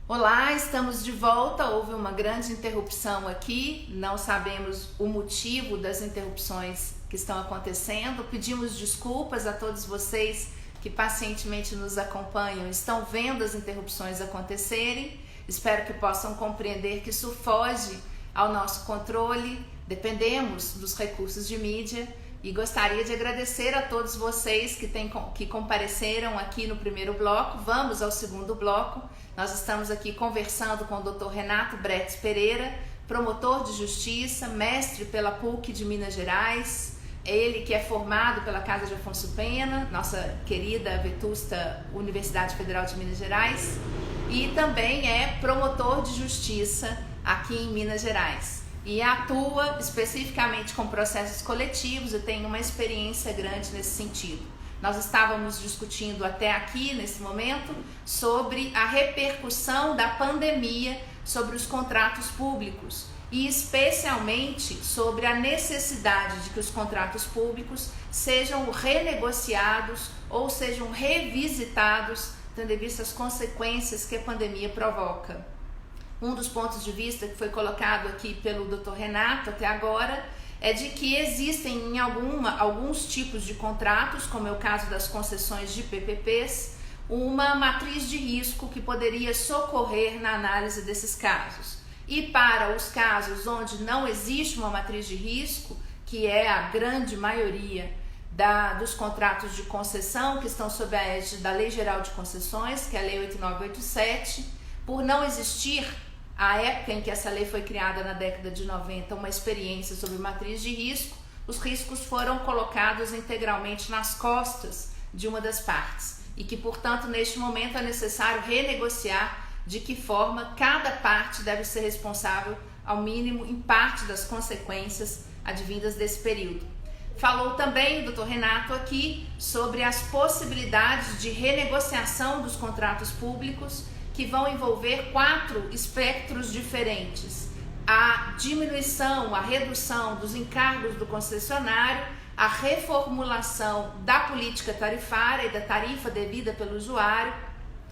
Olá, estamos de volta. Houve uma grande interrupção aqui, não sabemos o motivo das interrupções que estão acontecendo. Pedimos desculpas a todos vocês que pacientemente nos acompanham, estão vendo as interrupções acontecerem. Espero que possam compreender que isso foge ao nosso controle, dependemos dos recursos de mídia. E gostaria de agradecer a todos vocês que compareceram aqui no primeiro bloco. Vamos ao segundo bloco. Nós estamos aqui conversando com o Dr. Renato Bretes Pereira, promotor de justiça, mestre pela PUC de Minas Gerais. É ele que é formado pela Casa de Afonso Pena, nossa querida vetusta Universidade Federal de Minas Gerais, e também é promotor de justiça aqui em Minas Gerais. E atua especificamente com processos coletivos e tem uma experiência grande nesse sentido. Nós estávamos discutindo até aqui, nesse momento, sobre a repercussão da pandemia sobre os contratos públicos e especialmente sobre a necessidade de que os contratos públicos sejam renegociados ou sejam revisitados, tendo em vista as consequências que a pandemia provoca. Um dos pontos de vista que foi colocado aqui pelo Dr. Renato até agora é de que existem em alguns tipos de contratos, como é o caso das concessões de PPPs, uma matriz de risco que poderia socorrer na análise desses casos. E para os casos onde não existe uma matriz de risco, que é a grande maioria dos contratos de concessão que estão sob a égide da Lei Geral de Concessões, que é a Lei 8987, por não existir, a época em que essa lei foi criada na década de 90, uma experiência sobre matriz de risco, os riscos foram colocados integralmente nas costas de uma das partes e que, portanto, neste momento é necessário renegociar de que forma cada parte deve ser responsável, ao mínimo, em parte das consequências advindas desse período. Falou também o Dr. Renato aqui sobre as possibilidades de renegociação dos contratos públicos que vão envolver 4 espectros diferentes: a diminuição, a redução dos encargos do concessionário, a reformulação da política tarifária e da tarifa devida pelo usuário,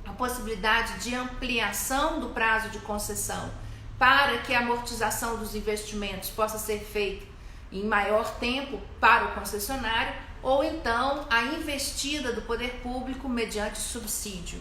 a possibilidade de ampliação do prazo de concessão para que a amortização dos investimentos possa ser feita em maior tempo para o concessionário, ou então a investida do poder público mediante subsídio.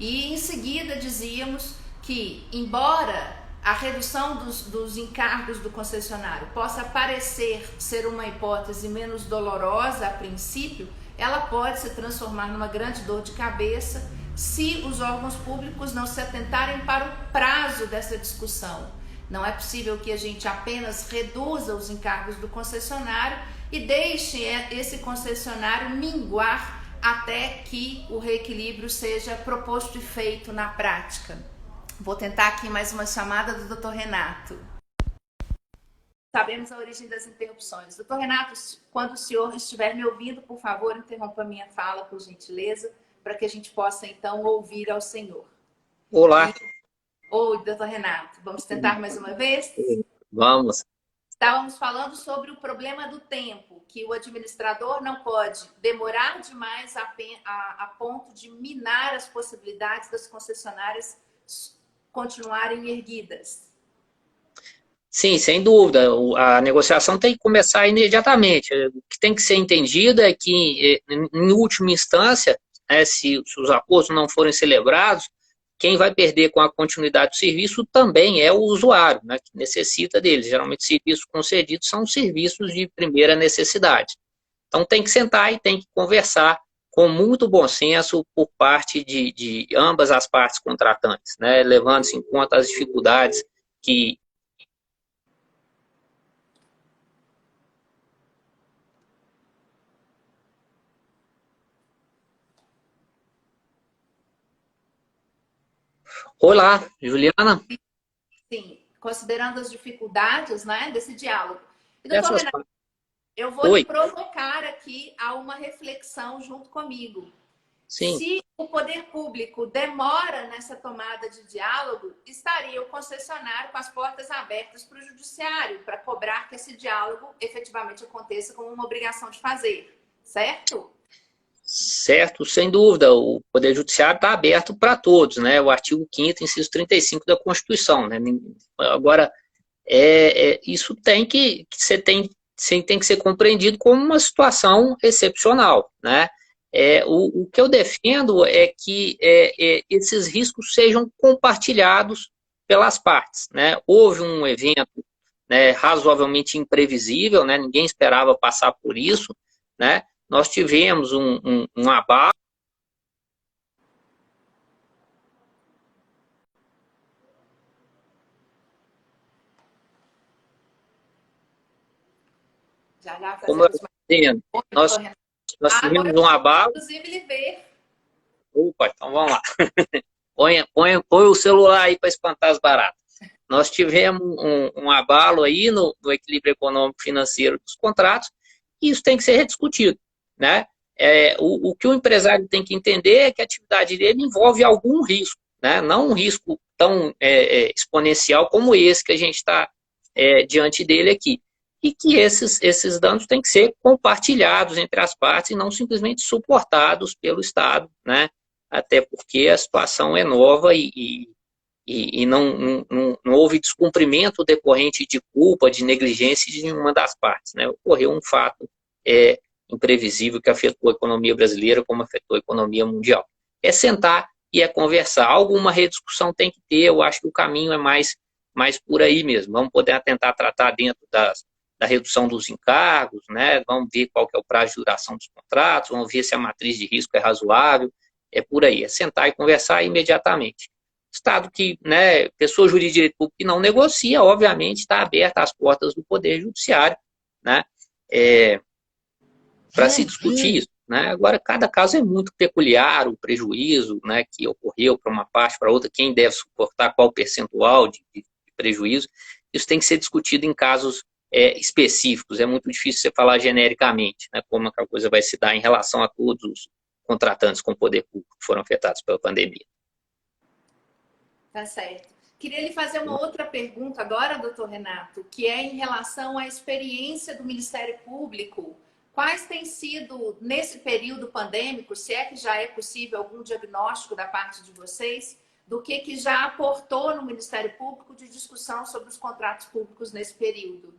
E em seguida dizíamos que, embora a redução dos encargos do concessionário possa parecer ser uma hipótese menos dolorosa a princípio, ela pode se transformar numa grande dor de cabeça se os órgãos públicos não se atentarem para o prazo dessa discussão. Não é possível que a gente apenas reduza os encargos do concessionário e deixe esse concessionário minguar até que o reequilíbrio seja proposto e feito na prática. Vou tentar aqui mais uma chamada do Dr. Renato. Sabemos a origem das interrupções. Dr. Renato, quando o senhor estiver me ouvindo, por favor, interrompa a minha fala, por gentileza, para que a gente possa, então, ouvir ao senhor. Olá. Oi, doutor Renato. Vamos tentar mais uma vez? Vamos. Estávamos falando sobre o problema do tempo, que o administrador não pode demorar demais a ponto de minar as possibilidades das concessionárias continuarem erguidas. Sim, sem dúvida. A negociação tem que começar imediatamente. O que tem que ser entendido é que, em última instância, né, se os acordos não forem celebrados, quem vai perder com a continuidade do serviço também é o usuário, né, que necessita deles. Geralmente, serviços concedidos são serviços de primeira necessidade. Então, tem que sentar e tem que conversar com muito bom senso por parte de ambas as partes contratantes, né, levando-se em conta as dificuldades que... Olá, Juliana. Sim, considerando as dificuldades, né, desse diálogo. E, doutor Essas... Renato, eu vou lhe Oi, provocar aqui a uma reflexão junto comigo. sim. Se o poder público demora nessa tomada de diálogo, estaria o concessionário com as portas abertas para o judiciário, para cobrar que esse diálogo efetivamente aconteça como uma obrigação de fazer, certo? Certo, sem dúvida, o Poder Judiciário está aberto para todos, né? O artigo 5º, inciso 35 da Constituição, né? Agora, isso você tem que ser compreendido como uma situação excepcional, né? O que eu defendo é que esses riscos sejam compartilhados pelas partes, né? Houve um evento, né, razoavelmente imprevisível, né? Ninguém esperava passar por isso, né? Nós tivemos um abalo. Já já Como eu fazemos estou dizendo, nós, nós tivemos um abalo. Inclusive, lhe ver. Opa, então vamos lá. Põe o celular aí para espantar as baratas. Nós tivemos um abalo aí no equilíbrio econômico-financeiro dos contratos, e isso tem que ser rediscutido, né? O que o empresário tem que entender é que a atividade dele envolve algum risco, né? Não um risco tão exponencial como esse que a gente está diante dele aqui. E que esses danos têm que ser compartilhados entre as partes e não simplesmente suportados pelo Estado, né? Até porque a situação é nova e não houve descumprimento decorrente de culpa, de negligência de nenhuma das partes, né? Ocorreu um fato imprevisível que afetou a economia brasileira como afetou a economia mundial. É sentar e conversar. Alguma rediscussão tem que ter, eu acho que o caminho é mais por aí mesmo. Vamos poder tentar tratar dentro da redução dos encargos, né? Vamos ver qual que é o prazo de duração dos contratos, vamos ver se a matriz de risco é razoável, é por aí, é sentar e conversar imediatamente. Estado que, né, pessoa jurídica de direito público que não negocia, obviamente está aberta às portas do Poder Judiciário, né, para se discutir isso. Né? Agora, cada caso é muito peculiar, o prejuízo, né, que ocorreu para uma parte, para outra, quem deve suportar qual percentual de prejuízo, isso tem que ser discutido em casos específicos, é muito difícil você falar genericamente, né, como a coisa vai se dar em relação a todos os contratantes com poder público que foram afetados pela pandemia. Tá certo. Queria lhe fazer uma outra pergunta agora, doutor Renato, que é em relação à experiência do Ministério Público. Quais têm sido, nesse período pandêmico, se é que já é possível algum diagnóstico da parte de vocês, do que já aportou no Ministério Público de discussão sobre os contratos públicos nesse período?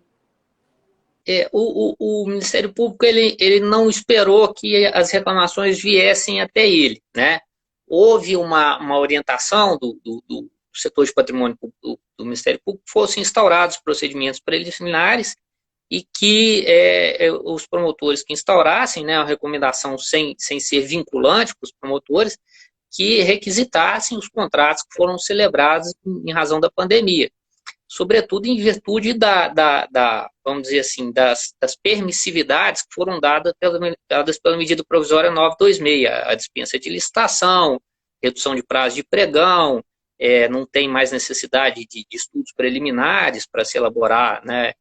O Ministério Público ele não esperou que as reclamações viessem até ele, né? Houve uma orientação do setor de patrimônio público do Ministério Público que fossem instaurados procedimentos preliminares e que os promotores que instaurassem, né, a recomendação sem ser vinculante para os promotores, que requisitassem os contratos que foram celebrados em razão da pandemia, sobretudo em virtude vamos dizer assim, das permissividades que foram dadas pela medida provisória 926, a dispensa de licitação, redução de prazo de pregão, não tem mais necessidade de estudos preliminares para se elaborar, né,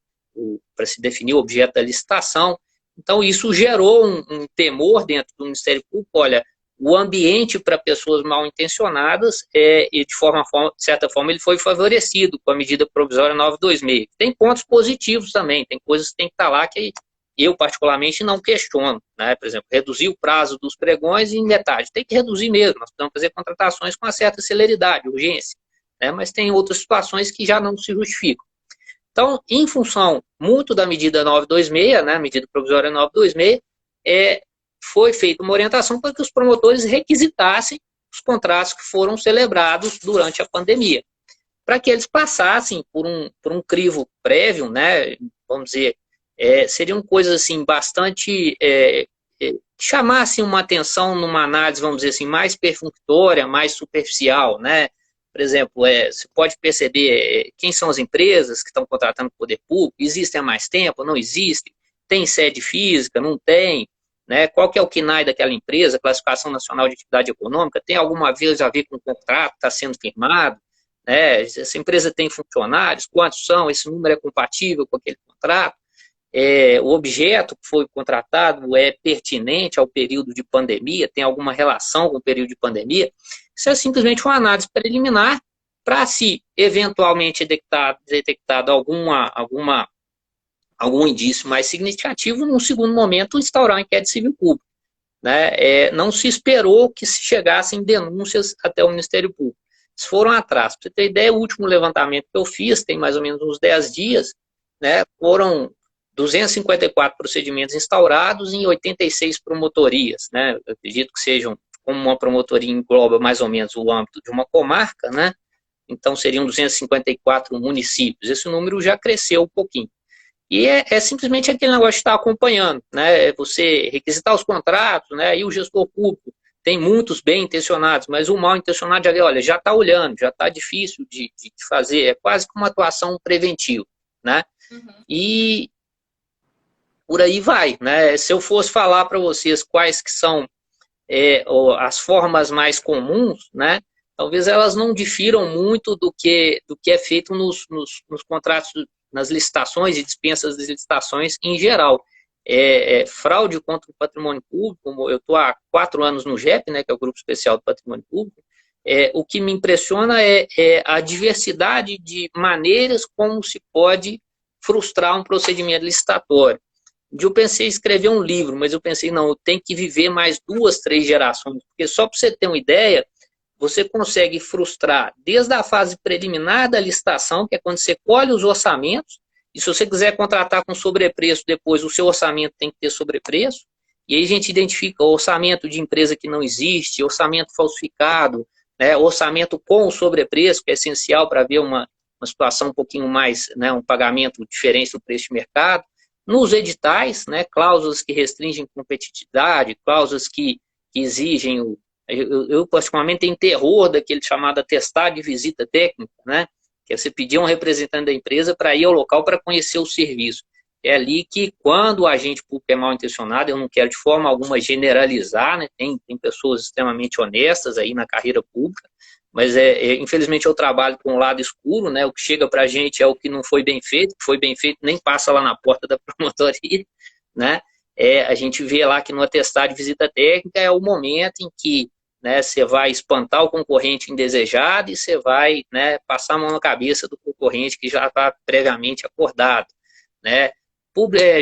para se definir o objeto da licitação. Então, isso gerou um temor dentro do Ministério Público. Olha, o ambiente para pessoas mal intencionadas, e de certa forma, ele foi favorecido com a medida provisória 926. Tem pontos positivos também, tem coisas que tem que estar lá que eu, particularmente, não questiono. Né? Por exemplo, reduzir o prazo dos pregões em metade. Tem que reduzir mesmo, nós precisamos fazer contratações com uma certa celeridade, urgência. Né? Mas tem outras situações que já não se justificam. Então, em função muito da medida 926, né, medida provisória 926, foi feita uma orientação para que os promotores requisitassem os contratos que foram celebrados durante a pandemia, para que eles passassem por um crivo prévio, né, vamos dizer, seriam coisas assim bastante chamassem uma atenção numa análise, vamos dizer assim, mais perfunctória, mais superficial, né? Por exemplo, você pode perceber quem são as empresas que estão contratando o poder público, existem há mais tempo, não existem, tem sede física, não tem, né? Qual que é o CNAE daquela empresa, Classificação Nacional de Atividade Econômica, tem alguma vez a ver com o contrato que está sendo firmado, né? Essa empresa tem funcionários, quantos são, esse número é compatível com aquele contrato, o objeto que foi contratado é pertinente ao período de pandemia, tem alguma relação com o período de pandemia. Isso é simplesmente uma análise preliminar para, se eventualmente detectado algum indício mais significativo, num segundo momento, instaurar um inquérito civil público. né, não se esperou que se chegassem denúncias até o Ministério Público. Eles foram atrás. Para você ter ideia, o último levantamento que eu fiz, tem mais ou menos uns 10 dias, né, foram 254 procedimentos instaurados em 86 promotorias. Né, eu acredito que sejam, como uma promotoria engloba mais ou menos o âmbito de uma comarca, né, então seriam 254 municípios. Esse número já cresceu um pouquinho. E simplesmente aquele negócio de estar acompanhando, né? Você requisitar os contratos, né? E o gestor público tem muitos bem intencionados, mas o mal intencionado já, olha, já está olhando, já está difícil de fazer, é quase que uma atuação preventiva, né? Uhum. E por aí vai, né? Se eu fosse falar para vocês quais que são as formas mais comuns, né? Talvez elas não difiram muito do que é feito nos contratos, nas licitações e dispensas das licitações em geral. Fraude contra o patrimônio público, como eu estou há 4 anos no GEP, né, que é o Grupo Especial do Patrimônio Público, o que me impressiona é a diversidade de maneiras como se pode frustrar um procedimento licitatório. Eu pensei em escrever um livro, mas eu pensei, não, eu tenho que viver mais 2, 3 gerações, porque só para você ter uma ideia, você consegue frustrar desde a fase preliminar da licitação, que é quando você colhe os orçamentos, e se você quiser contratar com sobrepreço depois, o seu orçamento tem que ter sobrepreço, e aí a gente identifica orçamento de empresa que não existe, orçamento falsificado, né, orçamento com sobrepreço, que é essencial para ver uma situação um pouquinho mais, né, um pagamento diferente do preço de mercado. Nos editais, né, cláusulas que restringem competitividade, cláusulas que exigem eu particularmente tenho terror daquele chamado atestado de visita técnica, né? Que é você pedir a um representante da empresa para ir ao local para conhecer o serviço. É ali que, quando o agente público é mal intencionado, eu não quero de forma alguma generalizar, né? Tem pessoas extremamente honestas aí na carreira pública, mas infelizmente eu trabalho com o lado escuro, né? O que chega para a gente é o que não foi bem feito, que foi bem feito nem passa lá na porta da promotoria, né? A gente vê lá que no atestado de visita técnica é o momento em que, né, você vai espantar o concorrente indesejado e você vai, né, passar a mão na cabeça do concorrente que já está previamente acordado, né?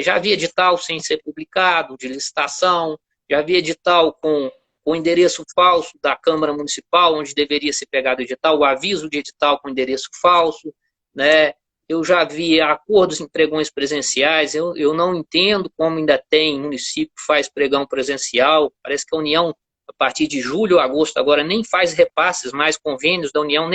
Já havia edital sem ser publicado, de licitação, já havia edital com o endereço falso da Câmara Municipal, onde deveria ser pegado o edital, o aviso de edital com endereço falso, né? Eu já vi acordos em pregões presenciais, eu não entendo como ainda tem município que faz pregão presencial, parece que a União, a partir de julho ou agosto agora, nem faz repasses mais, convênios da União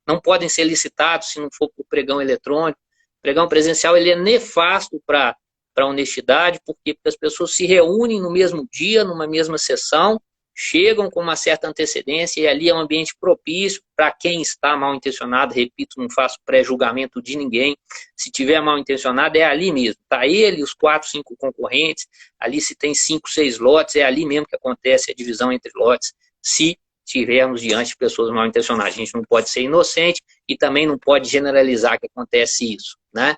não podem ser licitados se não for por pregão eletrônico. Pregão presencial ele é nefasto para a honestidade, porque as pessoas se reúnem no mesmo dia, numa mesma sessão, chegam com uma certa antecedência e ali é um ambiente propício para quem está mal intencionado. Repito, não faço pré-julgamento de ninguém. Se tiver mal intencionado, é ali mesmo. Está ele e os 4, 5 concorrentes, ali se tem 5, 6 lotes, é ali mesmo que acontece a divisão entre lotes, se tivermos diante de pessoas mal intencionadas. A gente não pode ser inocente e também não pode generalizar que acontece isso, né?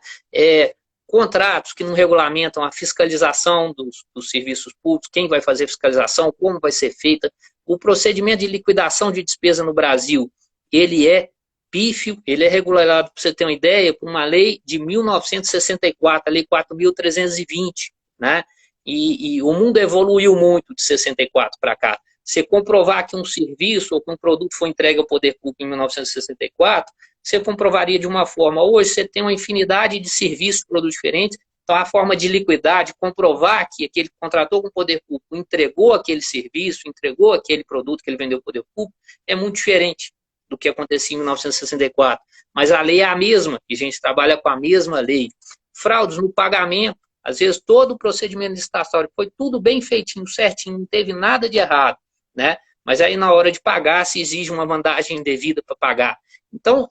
Contratos que não regulamentam a fiscalização dos serviços públicos, quem vai fazer fiscalização, como vai ser feita. O procedimento de liquidação de despesa no Brasil, ele é pífio, ele é regularizado, para você ter uma ideia, por uma lei de 1964, a lei 4.320, né? E o mundo evoluiu muito de 64 para cá. Você comprovar que um serviço ou que um produto foi entregue ao poder público em 1964, você comprovaria de uma forma. Hoje você tem uma infinidade de serviços, produtos diferentes, então a forma de liquidar, de comprovar que aquele que contratou com o poder público entregou aquele serviço, entregou aquele produto que ele vendeu ao poder público, é muito diferente do que acontecia em 1964. Mas a lei é a mesma, e a gente trabalha com a mesma lei. Fraudes no pagamento, às vezes todo o procedimento licitatório foi tudo bem feitinho, certinho, não teve nada de errado, né? Mas aí na hora de pagar se exige uma vantagem indevida para pagar. Então,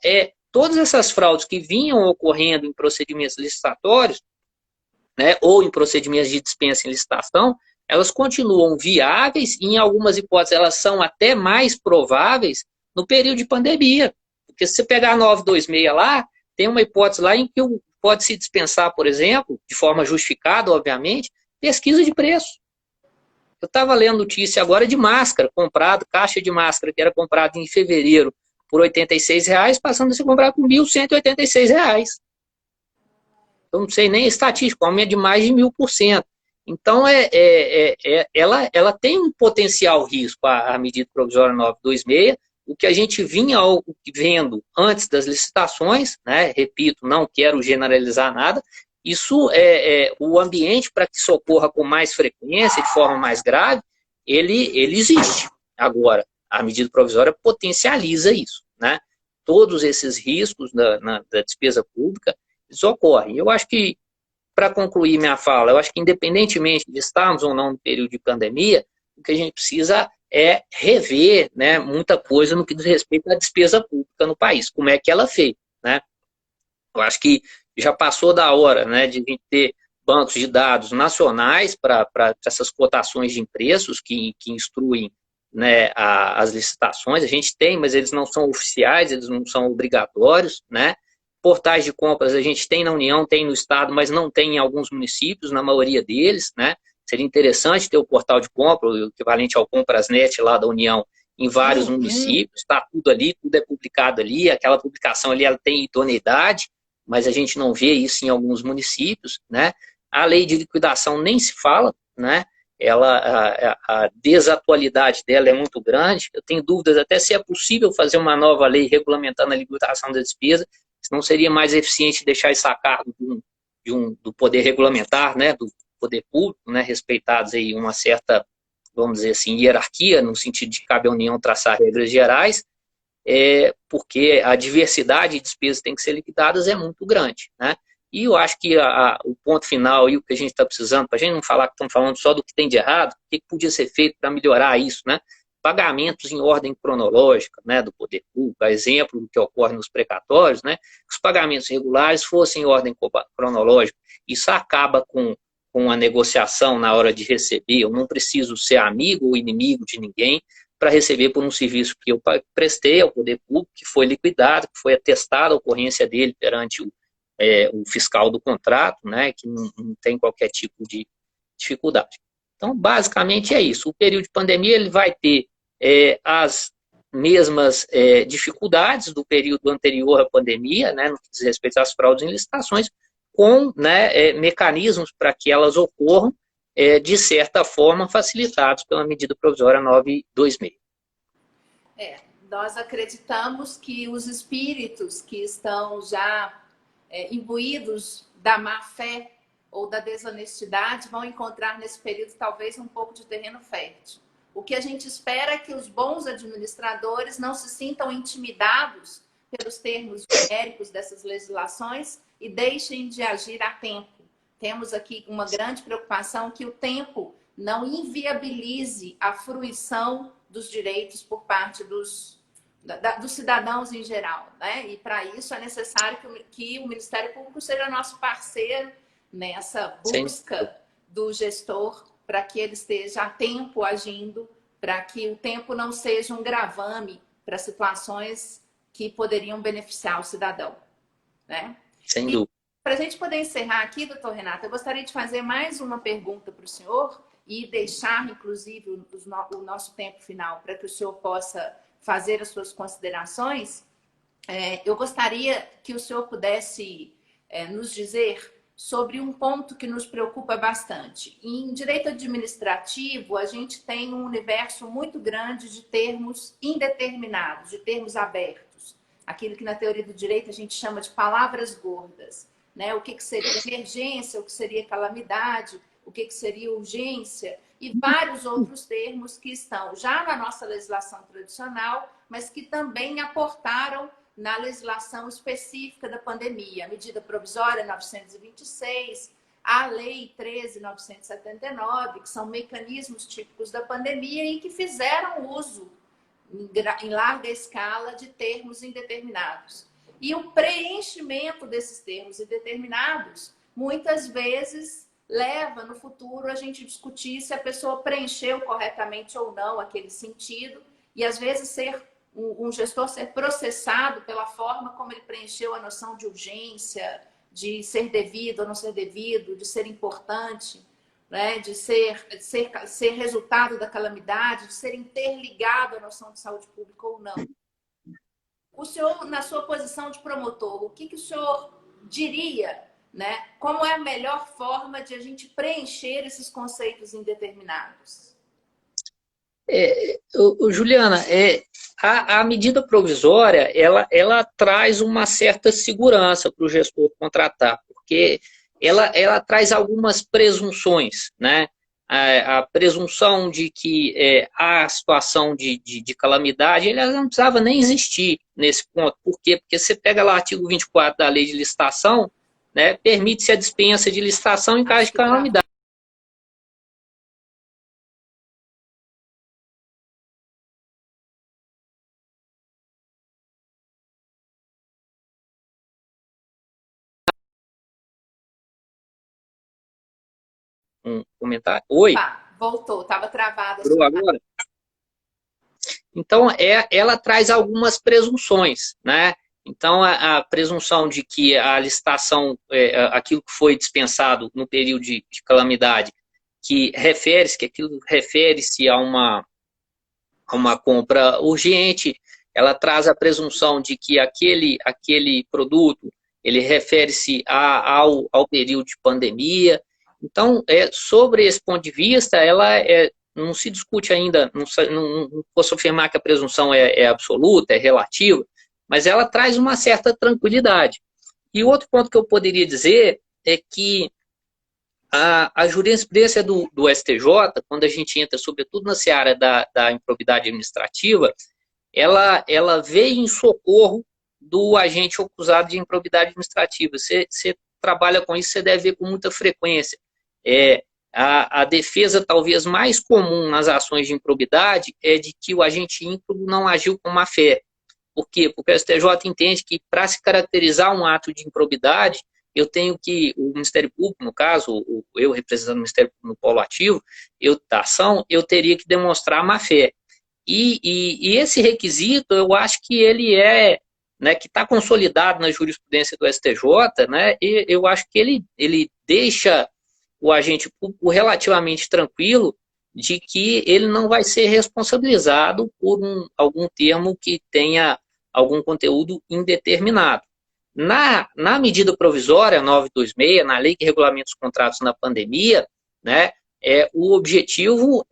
todas essas fraudes que vinham ocorrendo em procedimentos licitatórios, né, ou em procedimentos de dispensa em licitação, elas continuam viáveis e em algumas hipóteses elas são até mais prováveis no período de pandemia. Porque se você pegar a 926 lá, tem uma hipótese lá em que pode-se dispensar, por exemplo, de forma justificada, obviamente, pesquisa de preço. Eu estava lendo notícia agora de máscara, caixa de máscara que era comprada em fevereiro por R$86, passando a ser comprado por R$1.186. Eu não sei nem a estatística, aumento de mais de 1000%. Então, ela tem um potencial risco, a medida provisória 926, o que a gente vinha vendo antes das licitações, né? Repito, não quero generalizar nada, isso o ambiente para que isso ocorra com mais frequência, de forma mais grave, ele existe. Agora, a medida provisória potencializa isso, né? Todos esses riscos da despesa pública, eles ocorrem. Eu acho que, para concluir minha fala, eu acho que independentemente de estarmos ou não no período de pandemia, o que a gente precisa é rever, né, muita coisa no que diz respeito à despesa pública no país, como é que ela é feita, né? Eu acho que já passou da hora, né, de a gente ter bancos de dados nacionais para essas cotações de preços que instruem, né, as licitações. A gente tem, mas eles não são oficiais, eles não são obrigatórios, né? Portais de compras a gente tem na União, tem no Estado, mas não tem em alguns municípios, na maioria deles, né? Seria interessante ter o portal de compra, o equivalente ao Comprasnet lá da União, em vários municípios, está tudo ali, tudo é publicado ali, aquela publicação ali ela tem idoneidade, mas a gente não vê isso em alguns municípios, né? A lei de liquidação nem se fala, né? A desatualidade dela é muito grande. Eu tenho dúvidas até se é possível fazer uma nova lei regulamentando a liquidação da despesa, se não seria mais eficiente deixar isso a cargo do poder regulamentar, né? Do poder público, né? Respeitados aí uma certa, vamos dizer assim, hierarquia, no sentido de que cabe à União traçar regras gerais, porque a diversidade de despesas que tem que ser liquidadas é muito grande, né? E eu acho que o ponto final e o que a gente está precisando, para a gente não falar que estamos falando só do que tem de errado, o que podia ser feito para melhorar isso, né? Pagamentos em ordem cronológica, né, do poder público, a exemplo do que ocorre nos precatórios, né? Que os pagamentos regulares fossem em ordem cronológica. Isso acaba com a negociação na hora de receber. Eu não preciso ser amigo ou inimigo de ninguém para receber por um serviço que eu prestei ao poder público, que foi liquidado, que foi atestada a ocorrência dele perante o fiscal do contrato, né, que não tem qualquer tipo de dificuldade. Então, basicamente é isso. O período de pandemia ele vai ter as mesmas dificuldades do período anterior à pandemia, né, no que diz respeito às fraudes em licitações, com, né, mecanismos para que elas ocorram, de certa forma, facilitados pela medida provisória 926. Nós acreditamos que os espíritos que estão já imbuídos da má-fé ou da desonestidade vão encontrar nesse período talvez um pouco de terreno fértil. O que a gente espera é que os bons administradores não se sintam intimidados pelos termos genéricos dessas legislações e deixem de agir a tempo. Temos aqui uma grande preocupação que o tempo não inviabilize a fruição dos direitos por parte dos cidadãos em geral, né? E para isso é necessário que o Ministério Público seja nosso parceiro nessa busca do gestor para que ele esteja a tempo agindo, para que o tempo não seja um gravame para situações que poderiam beneficiar o cidadão, né? Sem dúvida. Para a gente poder encerrar aqui, doutor Renato, eu gostaria de fazer mais uma pergunta para o senhor e deixar, inclusive, o nosso tempo final para que o senhor possa fazer as suas considerações. Eu gostaria que o senhor pudesse nos dizer sobre um ponto que nos preocupa bastante. Em direito administrativo, a gente tem um universo muito grande de termos indeterminados, de termos abertos. Aquilo que na teoria do direito a gente chama de palavras gordas, né? O que seria emergência, o que seria calamidade, o que seria urgência e vários outros termos que estão já na nossa legislação tradicional, mas que também aportaram na legislação específica da pandemia. A medida provisória 926, a lei 13.979, que são mecanismos típicos da pandemia e que fizeram uso em larga escala de termos indeterminados. E o preenchimento desses termos indeterminados, muitas vezes, leva no futuro a gente discutir se a pessoa preencheu corretamente ou não aquele sentido, e às vezes um gestor ser processado pela forma como ele preencheu a noção de urgência, de ser devido ou não ser devido, de ser importante, né? De ser resultado da calamidade, de ser interligado à noção de saúde pública ou não. O senhor, na sua posição de promotor, o que o senhor diria né? Como é a melhor forma de a gente preencher esses conceitos indeterminados? Juliana, a medida provisória, ela traz uma certa segurança para o gestor contratar, porque ela traz algumas presunções, né? A presunção de que a situação de calamidade, ela não precisava nem existir nesse ponto. Por quê? Porque você pega lá o artigo 24 da lei de licitação, né? Permite-se a dispensa de licitação em caso Acho de que travou. calamidade. Um comentário? Oi, Opa, voltou, estava travada a parou sua. agora? Então, ela traz algumas presunções, né? Então, a presunção de que a licitação, aquilo que foi dispensado no período de calamidade, que aquilo refere-se a uma compra urgente, ela traz a presunção de que aquele produto, ele refere-se ao período de pandemia. Então, sobre esse ponto de vista, não se discute ainda, não posso afirmar que a presunção é absoluta, é relativa, mas ela traz uma certa tranquilidade. E outro ponto que eu poderia dizer é que a jurisprudência do STJ, quando a gente entra, sobretudo na seara da improbidade administrativa, ela veio em socorro do agente acusado de improbidade administrativa. Você trabalha com isso, você deve ver com muita frequência. A defesa talvez mais comum nas ações de improbidade é de que o agente ímprobo não agiu com má fé. Por quê? Porque o STJ entende que para se caracterizar um ato de improbidade, eu tenho que, o Ministério Público, no caso, eu representando o Ministério Público no polo ativo, da ação, eu teria que demonstrar má fé. E esse requisito, eu acho que ele né, que está consolidado na jurisprudência do STJ, né, e eu acho que ele deixa o agente público relativamente tranquilo de que ele não vai ser responsabilizado por algum termo que tenha algum conteúdo indeterminado. Na medida provisória 926, na lei que regulamenta os contratos na pandemia, né, o objetivo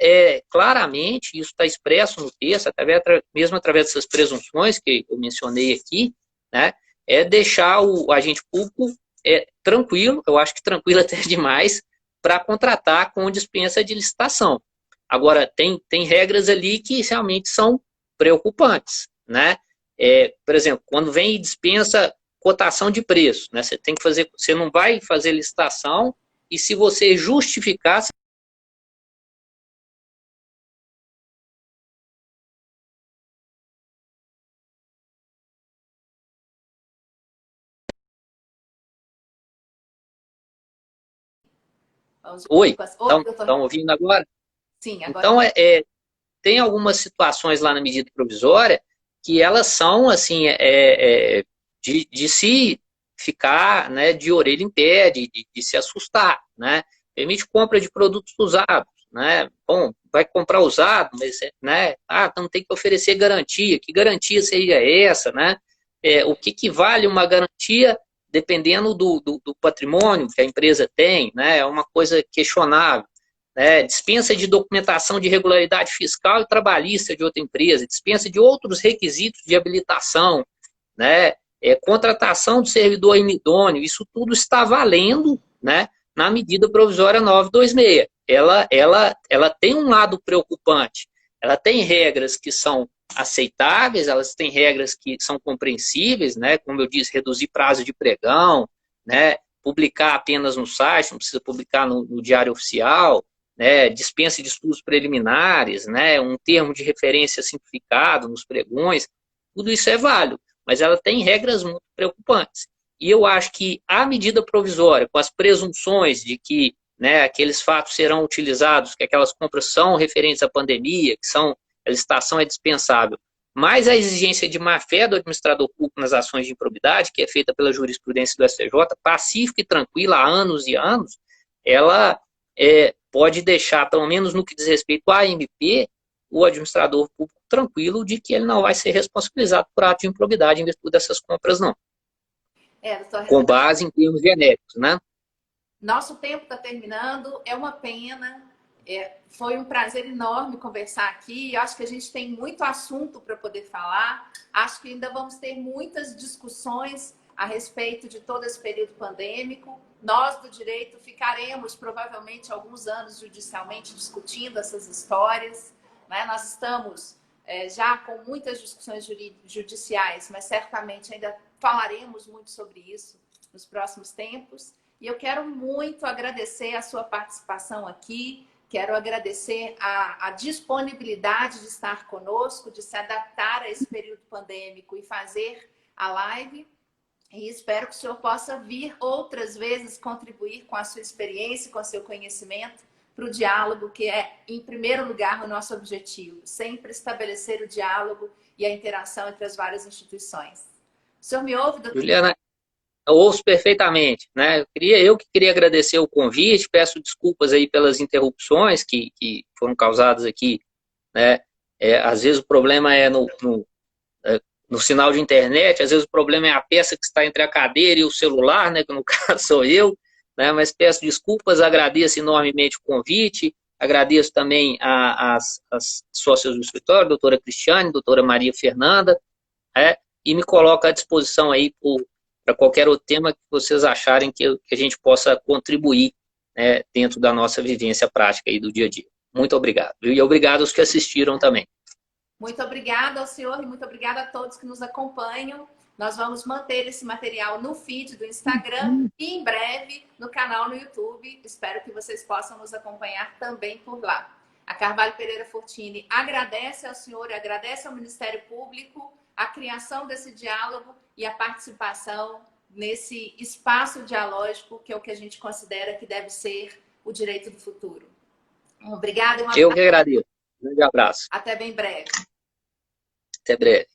claramente, isso está expresso no texto, mesmo através dessas presunções que eu mencionei aqui, né, é deixar o agente público tranquilo, eu acho que tranquilo até demais, para contratar com dispensa de licitação. Agora, tem regras ali que realmente são preocupantes, né? Por exemplo, quando vem e dispensa cotação de preço, né? Você tem que fazer, você não vai fazer licitação e se você justificar, Os oi, Lucas. Oi, doutor. estão ouvindo agora? Sim, agora. Então, tem algumas situações lá na medida provisória que elas são, assim, de se ficar, né, de orelha em pé, de se assustar, né? Permite compra de produtos usados, né? Bom, vai comprar usado, mas, né? Então tem que oferecer garantia. Que garantia seria essa, né? O que vale uma garantia dependendo do patrimônio que a empresa tem, né? É uma coisa questionável, né, dispensa de documentação de regularidade fiscal e trabalhista de outra empresa, dispensa de outros requisitos de habilitação, né, contratação de servidor inidôneo, isso tudo está valendo, né, na medida provisória 926. Ela tem um lado preocupante, ela tem regras que são aceitáveis, elas têm regras que são compreensíveis, né, como eu disse, reduzir prazo de pregão, né, publicar apenas no site, não precisa publicar no Diário Oficial, né, dispensa de estudos preliminares, né, um termo de referência simplificado nos pregões, tudo isso é válido, mas ela tem regras muito preocupantes. E eu acho que a medida provisória, com as presunções de que, né, aqueles fatos serão utilizados, que aquelas compras são referentes à pandemia, que a licitação é dispensável, mas a exigência de má-fé do administrador público nas ações de improbidade, que é feita pela jurisprudência do STJ, pacífica e tranquila há anos e anos, ela pode deixar, pelo menos no que diz respeito à AMP, o administrador público tranquilo de que ele não vai ser responsabilizado por ato de improbidade em virtude dessas compras, não. Doutor com Renato. base em termos genéticos, né? Nosso tempo está terminando, é uma pena. Foi um prazer enorme conversar aqui. Eu acho que a gente tem muito assunto para poder falar. Acho que ainda vamos ter muitas discussões a respeito de todo esse período pandêmico. Nós do direito ficaremos provavelmente alguns anos judicialmente discutindo essas histórias, né? Nós estamos já com muitas discussões judiciais, mas certamente ainda falaremos muito sobre isso nos próximos tempos. E eu quero muito agradecer a sua participação aqui, quero agradecer a disponibilidade de estar conosco, de se adaptar a esse período pandêmico e fazer a live. E espero que o senhor possa vir outras vezes contribuir com a sua experiência, com o seu conhecimento para o diálogo, que é, em primeiro lugar, o nosso objetivo. Sempre estabelecer o diálogo e a interação entre as várias instituições. O senhor me ouve, doutor? Juliana, eu ouço perfeitamente, né? Eu que queria agradecer o convite, peço desculpas aí pelas interrupções que foram causadas aqui, né? Às vezes o problema é no sinal de internet, às vezes o problema é a peça que está entre a cadeira e o celular, né? Que no caso sou eu, né? Mas peço desculpas, agradeço enormemente o convite, agradeço também as sócias do escritório, doutora Cristiane, doutora Maria Fernanda, né? E me coloco à disposição aí para qualquer outro tema que vocês acharem que a gente possa contribuir, né, dentro da nossa vivência prática aí do dia a dia. Muito obrigado. E obrigado aos que assistiram também. Muito obrigada ao senhor e muito obrigada a todos que nos acompanham. Nós vamos manter esse material no feed do Instagram e em breve no canal no YouTube. Espero que vocês possam nos acompanhar também por lá. A Carvalho Pereira Fortini agradece ao senhor e agradece ao Ministério Público a criação desse diálogo e a participação nesse espaço dialógico, que é o que a gente considera que deve ser o direito do futuro. Obrigada e um abraço. Eu que agradeço. Um grande abraço. Até bem breve. Até breve.